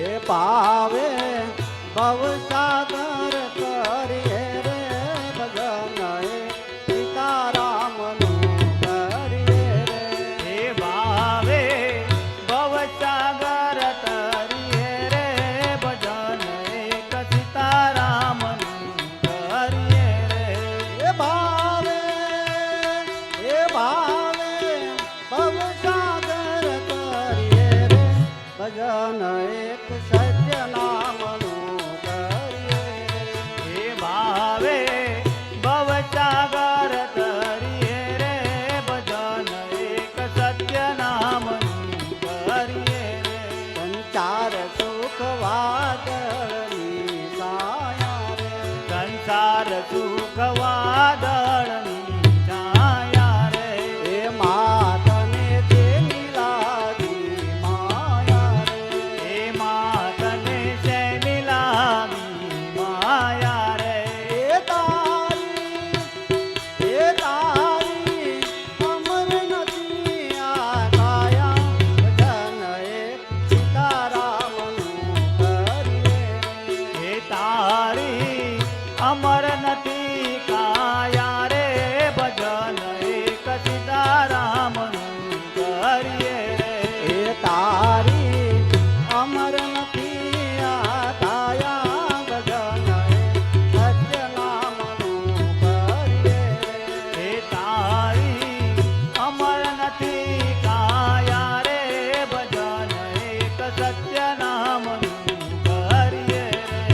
એ પાવે ભવસાગર કરીએ રે ભજન એ સીતારામનું કરીએ રે. હે ભાવે ભવસાગર તરીએ રે ભજન એક સીતારામનું કરીએ રે. એ ભાવે ભવસાગર કરીએ રે ભજન એક સત્ય નામનું કરીએ રે. હે ભાવે ભવસાગર તરીએ રે ભજન એક સત્ય નામનું કરીએ રે. સંચાર સુખ વાદળની સાયા રે. સંસાર સુખ વાદળની છાયા રે. એ માતને જેની લાગી માયા રે. હે માતને શેની લાગી માયા રે. એ તારી અમર નથી આ કાયા ભજન એક સીતારામનું કરીએ રે. હે તારી અમર નથી કાયા રે ભજન એક સીતારામનું કરીએ રે. એ તારી અમર નથી આ કાયા ભજન એક સત્ય નામનું કરીએ રે. હે તારી અમર નથી કાયા રે ભજન એક સત્ય નામનું કરીએ રે.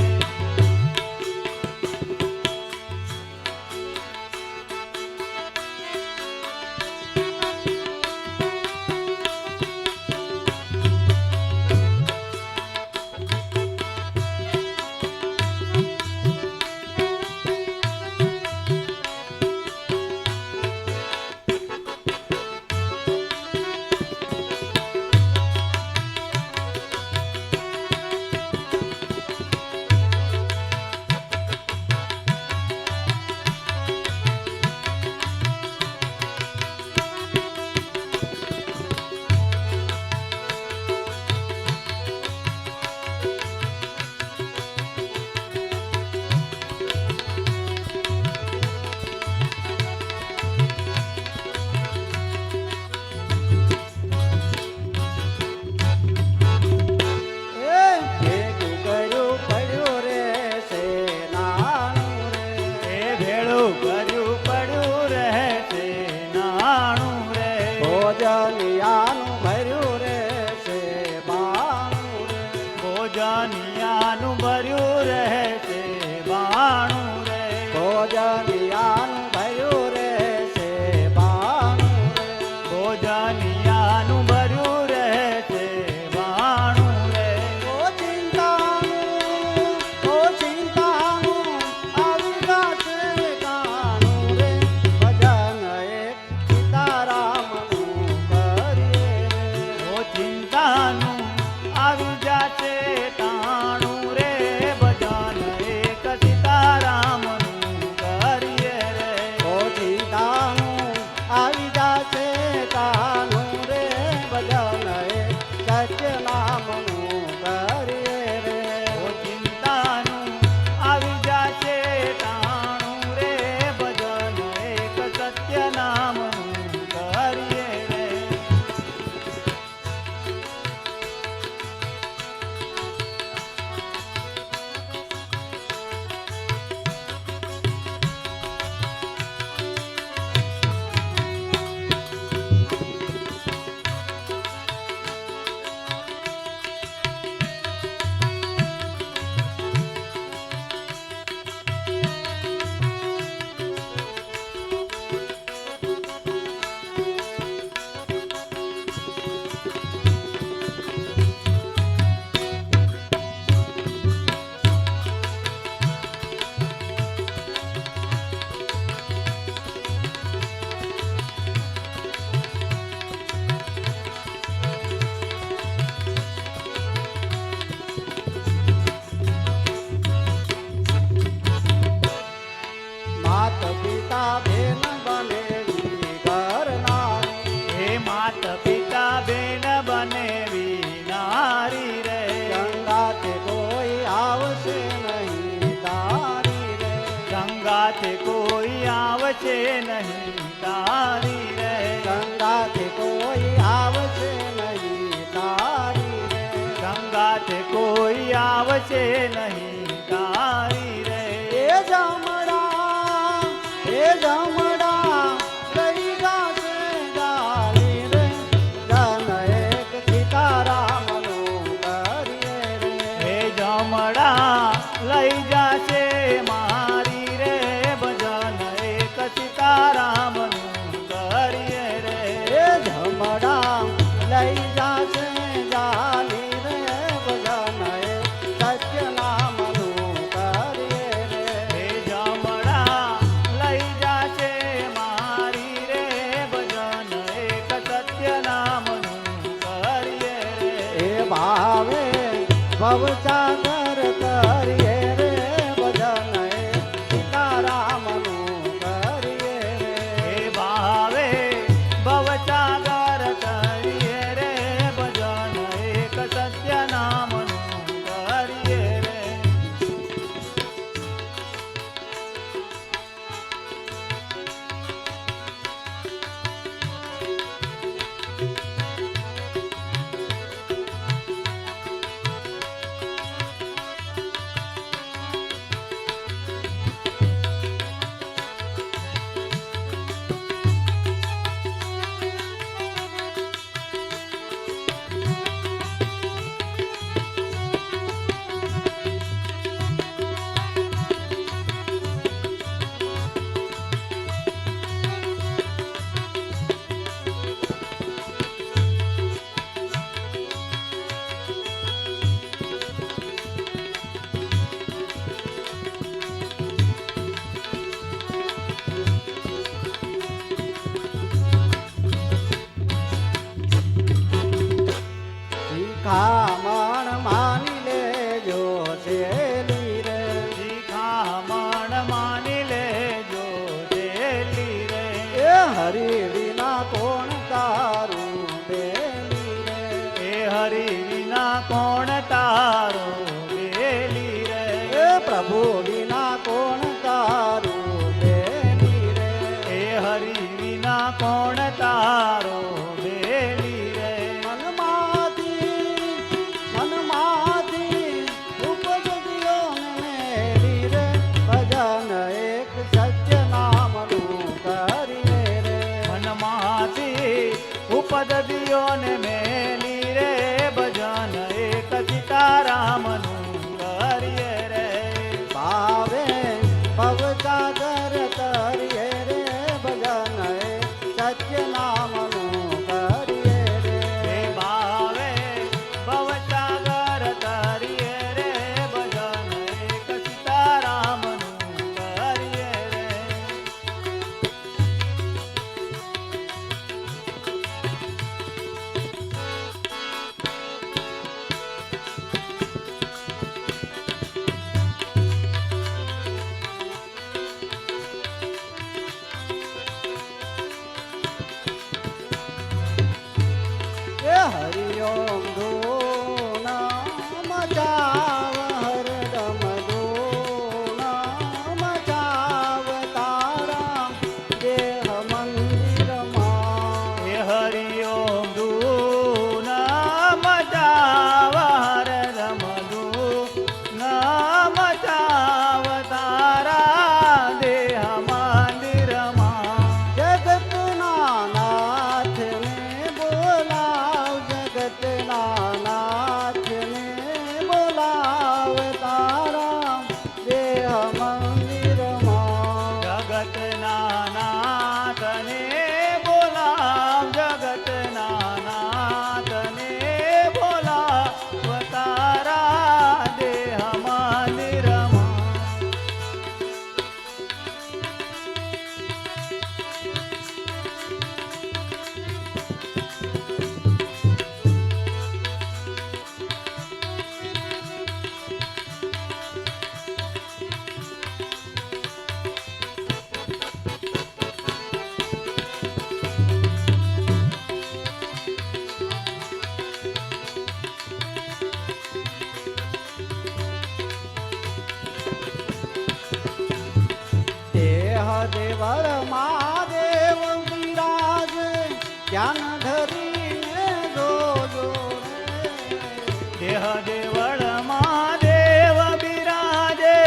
ભેગું કર્યું પડ્યું રે સેનાનું રે. એ ભેળું કર્યું પડ્યું રહે છે નાણું રે. ભોજનિયાનું ભર્યું રે છે બાણું રે. ભોજનિયાનું ભર્યું રહે છે બાણું રે. ભોજનિયાનું ભર્યું રે છે બાણું રે. ભોજનિયાનું ભર્યું રહે છે બાણું રે. ઓ ચિંતાનું આવી ગાશે કાણું રે ભજન એક સીતારામનું કરીએ રે. ઓ ચિંતાનું આવી જાશે તાણું રે આવશે નહીં તારી રે ગંગાથી કોઈ આવશે નહીં તારી રે ગંગાથી કોઈ આવશે નહીં તારી રે એ જમડા લઈ જાશે ગાલી રે જન એક સીતારામનું કરીએ રે હે જમડા લઈ જાશે મારી રે ભજન એક સીતારામનું કરીએ રે એ જમડા લઈ જાશે ગાલી રે ભજન એક સત્ય નામનું કરીએ રે હે જમડા લઈ જાશે મારી રે ભજન એક સત્ય નામનું કરીએ રે એ ભાવે ભવસાગર તરીએ રે ભજન એક સીતારામનું કરીએ રે હે ભાવે ભવસાગર તરીએ રે ભજન એક સત્ય નામનું કરીએ રે દેવળ મહાદેવ બિરાજ ધ્યાન ધરીને જોજો દેહ દેવળ મહાદેવ બિરાજે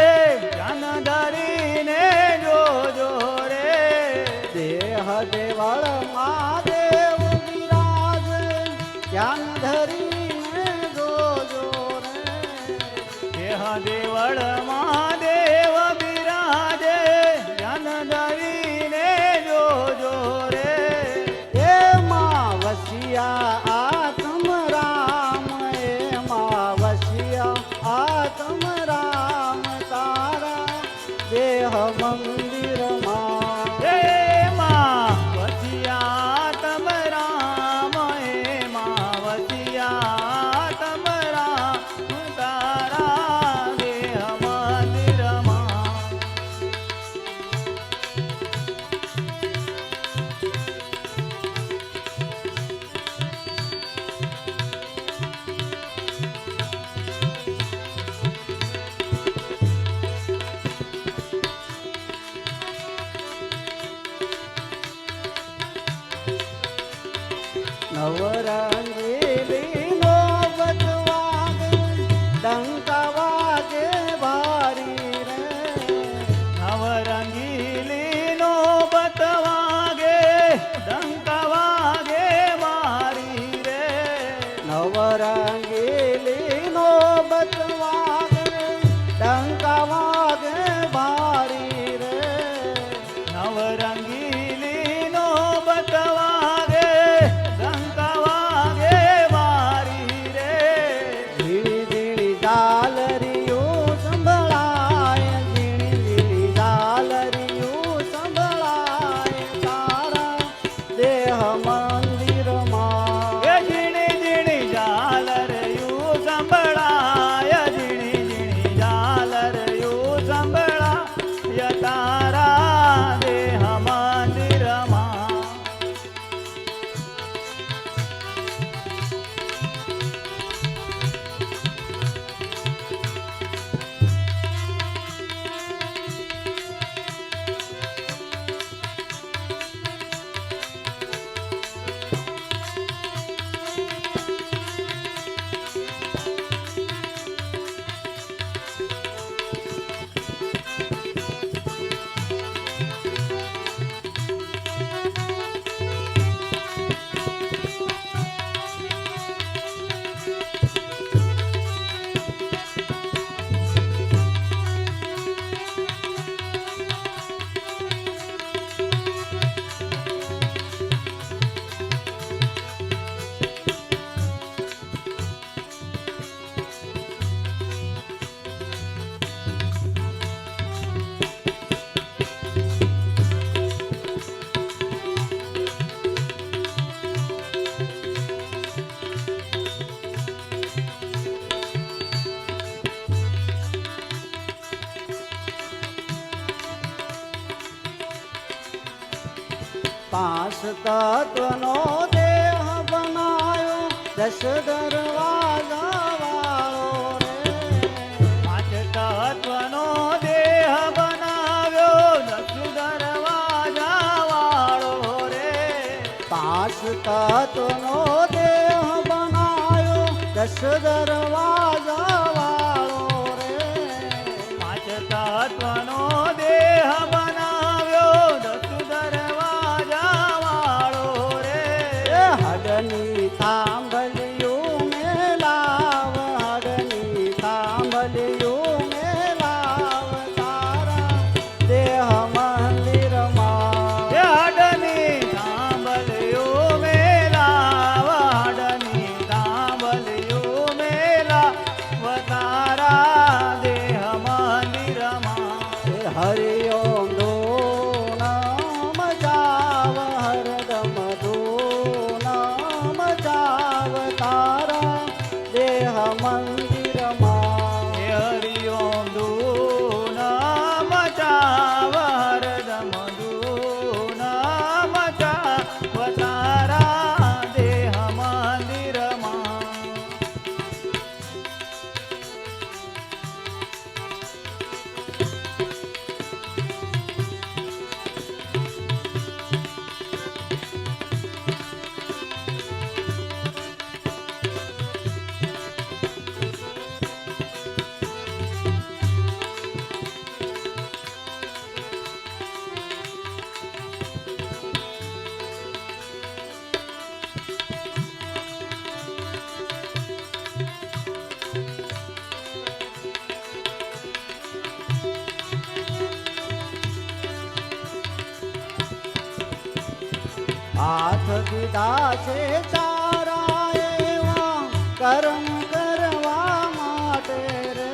ધ્યાન ધરીને જોજો રે દેહ દેવળ મહાદેવ બિરાજ ધ્યાન ધરીને જોજો દેહ દેવળ મહાદેવ બિરાજે ધ્યાન ધરીને જોજો રે એમાં વસિયા આત્મ રામ એમાં વસિયા આત્મ રામ તારા દેહ મંદિરમાં એમાં વસિયા તમ રામ એમાં વસિયા તમ રામ તારા દેહ મંદિરમાં નવરંગીલીનો બજવાગ ડંકા વાગે ભારી રે નવરંગીલીનો બતવાગે ડંકા વાગે મારી રે નવરંગીલીનો બજવાગ ડંકા વાગે ભારી રે નવરંગીલીનો બતવાગે ડંકા વાગે મારી રે ઝીણી ઝીણી ઝાલરિયું સંભળાય ઝીણી ઝીણી ઝાલરિયું સંભળાય તારા દેહ મંદિરમાં એ ઝીણી ઝીણી ઝાલરિયું સંભળાય ઝીણી ઝીણી ઝાલરિયું સંભળાય તારા દેહ મંદિરમાં પાંચ તત્વનો દેહ બનાયો દસ દરવાજા વાળો રે પાંચ તત્વનો દેહ બનાવ્યો દસ દરવાજા વાળો રે પાંચ તત્વનો દેહ બનાયો દસ દરવાજા વાળો રે પાંચ તત્વનો દેહ બનાવ્યો દસ દરવાજા વાળો રે એ હડની થાંભલિયું મેલાવ હડની થાંભલિયું મેલાવ તારા દેહ મંદિરમાં એ હડની સાંભળ્યો મેલા વાડની સાંભળ્યો મેલા વતારા દેહ મંદિરમાં હરિઓમ ધો નામ જાવ હરદમ ધો નામ જાવ તારા દેહ મંદિરમાં એ હાથ દીધા છે સારા એવા કર્મ કરવા માટે રે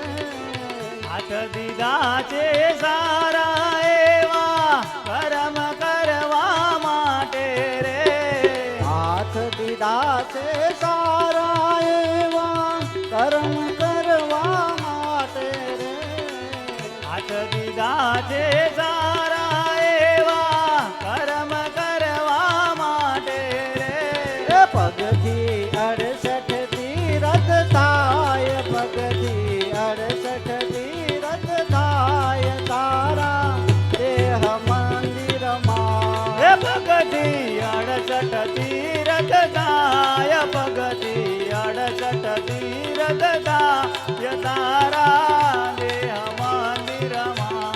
હાથ દીધા છે સારા એવા કર્મ કરવા માટે રે હાથ દીધા છે સારા એવા કર્મ કરવા માટે રે હાથ દીધા છે સારા એવા કર્મ કરવા માટે રે એ પગથી 68 તીરથ થાય પગથી 68 તીરથ થાય તારા દેહ મંદિરમાં હે પગથી 68 તીરથ જાય પગથી 68 તીરથ જાય તારા દેહ મંદિરમાં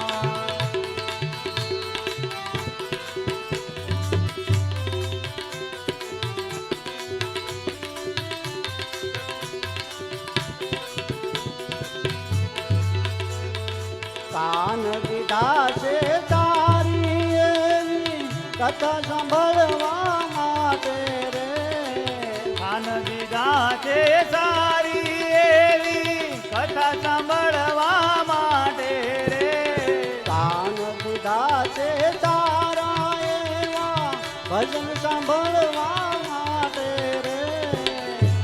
કાન દીધા છે તારી એવી કથા સાંભળવા માટે રે કાન દીધા છે સારી એવી કથા સાંભળવા માટે રે કાન દીધા છે તારા એવા ભજન સાંભળવા માટે રે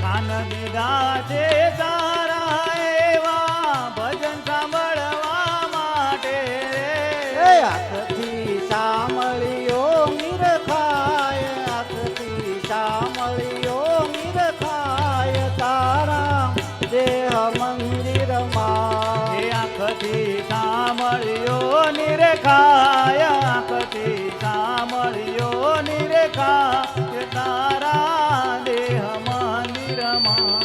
કાન દીધા છે સારા એવા ભજન સાંભળવા માટે એ રે આંખથી સાંભળ્યો નિરખાય આંખથી સાંભળ્યો નિરખાય તારા દેહ મંદિરમાં એ આંખથી સાંભળ્યો નિરેખાય આંખથી સાંભળ્યો નિરેખાય તારા દેહ મંદિરમાં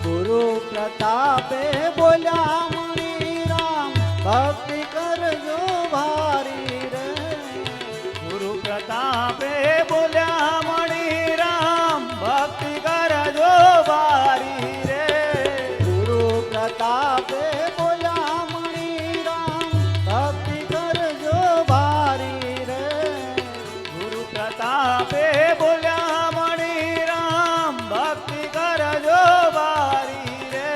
ગુરુ પ્રતાપે બોલ્યા મણિરામ ભક્તિ કરજો ભારી રે ગુરુ પ્રતાપે બોલ્યા મણી રામ ભક્તિ કરજો બારી રે ગુરુ પ્રતાપે બોલ્યા મણિરામ ભક્તિ કરજો ભારી રે ગુરુ પ્રતાપે બોલ્યા મણી રામ ભક્તિ કરજો બારી રે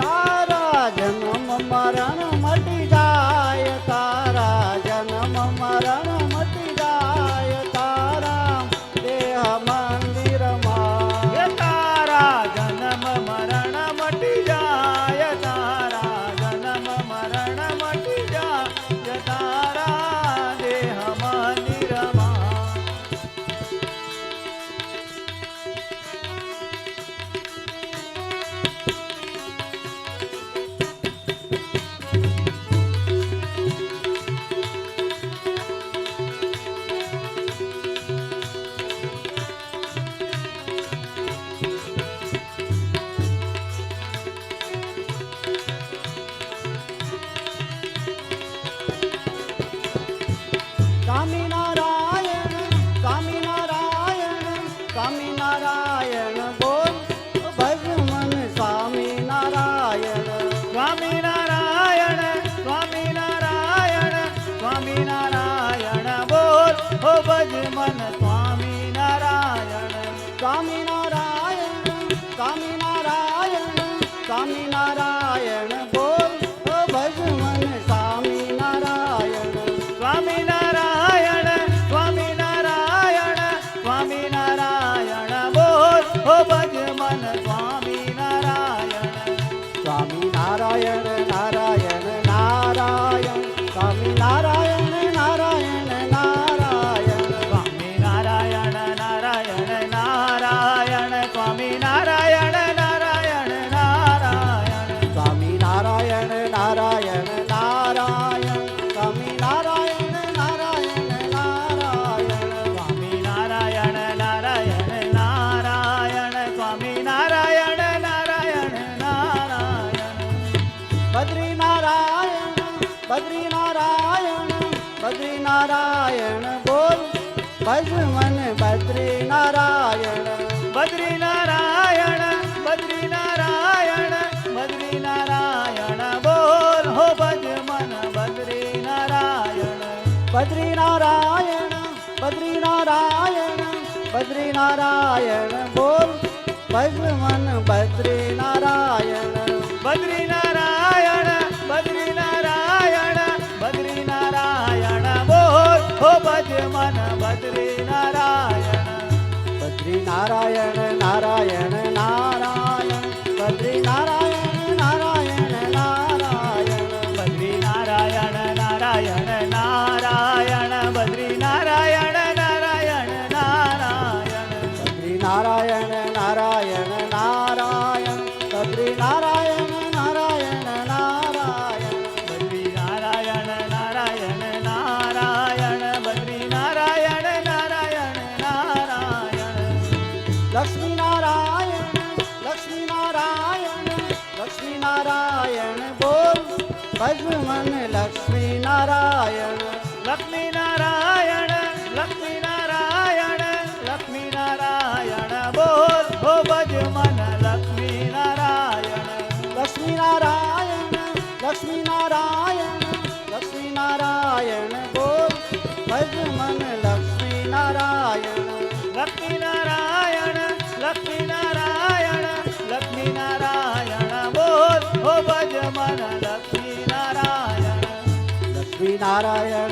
તારા જન્મ મરણ મટી જાય તારા જન્મ મરણ મટી જાય તારા દેહ મંદિરમાં એ તારા જન્મ મરણ મટી જાય તારા જન્મ મરણ મટી જાય તારા દેહ મંદિરમાં સ્વામિનારાયણ સ્વામિનારાયણ સ્વામિનારાયણ બોલ ભજ મન સ્વામિનારાયણ સ્વામિનારાયણ સ્વામિનારાયણ સ્વામિનારાયણ બોલ હો ભજ મન સ્વામિનારાયણ સ્વામિનારાયણ સ્વામિનારાયણ સ્વામિનારાયણ બોલ ભજ મન સ્વામિનારાયણ સ્વામિનારાયણ સ્વામિનારાયણ સ્વામિનારાયણ બોલ હો ભજ મન સ્વામિનારાયણ સ્વામિનારાયણ નારાયણ નારાયણ સ્વામિનારાયણ નારાયણ નારાયણ સ્વામિનારાયણ ભજ મન બદ્રી નારાયણ બદ્રી નારાયણ બદ્રી નારાયણ બદ્રી નારાયણ બોલ હો ભજ મન બદ્રી નારાયણ બદ્રી નારાયણ બદ્રી નારાયણ બદ્રી નારાયણ બોલ ભજ મન બદ્રી નારાયણ બદ્રી નારાયણ બદ્રી નારાયણ બદ્રી નારાયણ બોલ હો ભજ મન બદ્રી નારાયણ બદ્રી નારાયણ નારાયણ નારાયણ બદ્રી નારાયણ નારાયણ નારાયણ બદ્રી નારાયણ નારાયણ નારાયણ બદ્રી નારાયણ નારાયણ નારાયણ બદ્રી નારાયણ નારાયણ નારાયણ બદ્રી નારાયણ નારાયણ નારાયણ બદ્રી નારાયણ નારાયણ નારાયણ બદ્રી નારાયણ નારાયણ નારાયણ લક્ષ્મી નારાયણ લક્ષ્મી નારાયણ લક્ષ્મી નારાયણ બોલ ભજ મન લક્ષ્મી નારાયણ લક્ષ્મી નારાયણ લક્ષ્મી નારાયણ લક્ષ્મી નારાયણ બોલ હો ભજ મન લક્ષ્મી નારાયણ લક્ષ્મી નારાયણ લક્ષ્મી નારાયણ લક્ષ્મી નારાયણ બોલ ભજ મન લક્ષ્મી નારાયણ લક્ષ્મી નારાયણ લક્ષ્મી નારાયણ લક્ષ્મી નારાયણ બોલ હો ભજ મન લક્ષ્મી નારાયણ લક્ષ્મી નારાયણ